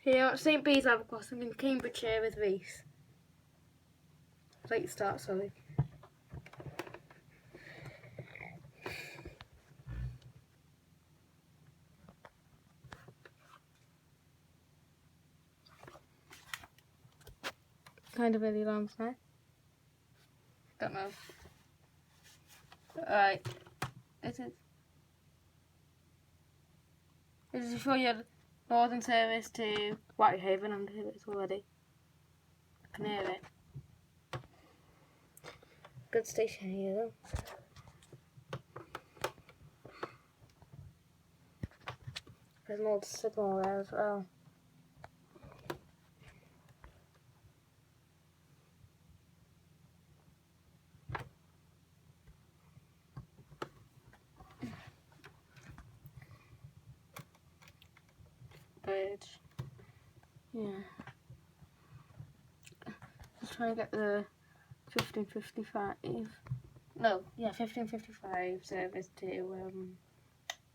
Here at St Bees Level Crossing in Cambridgeshire with Reese. Late start, sorry. Kind of really long, right? Don't know. Alright. This is for your northern service to Whitehaven. I can hear it already. I can hear it. Good station here though. There's an old signal there as well. Bridge. Yeah. Just trying to get the 1555. No, yeah, 1555 service to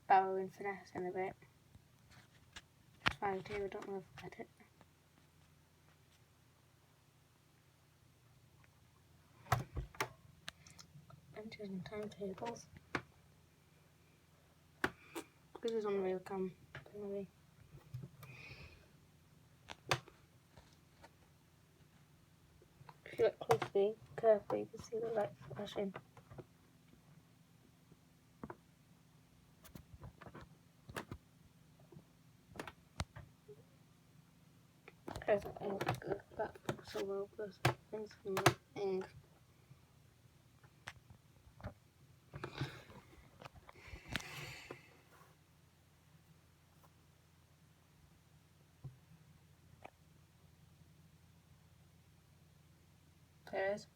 Barrow and Finesse in a bit. Trying to, I don't know if I get it. Enters and timetables. This is on real cam, maybe. If you look closely, carefully, you can see the light flashing. There's an ink, that so well, plus things from the ink. There is.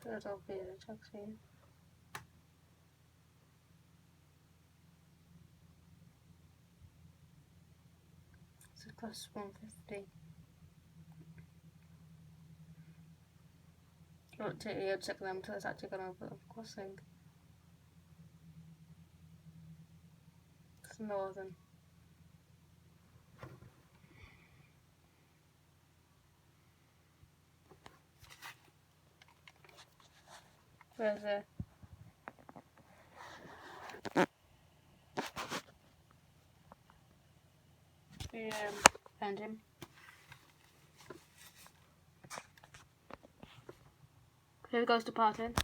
There's all the checks here. It's a plus 150. You'll check them until it's actually gone over the crossing. It's northern. Where's the engine? Here goes departing.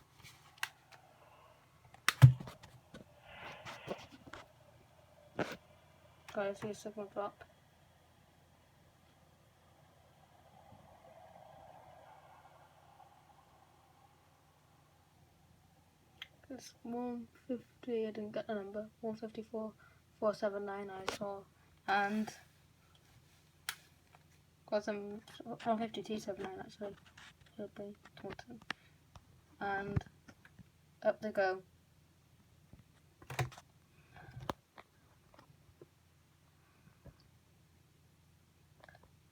Go see a signal drop. It's 150, I didn't get the number. 154, 479 I saw. And got some 150 T79 actually. It'll be 20. And up they go.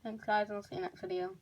Thanks guys, and I'll see you next video.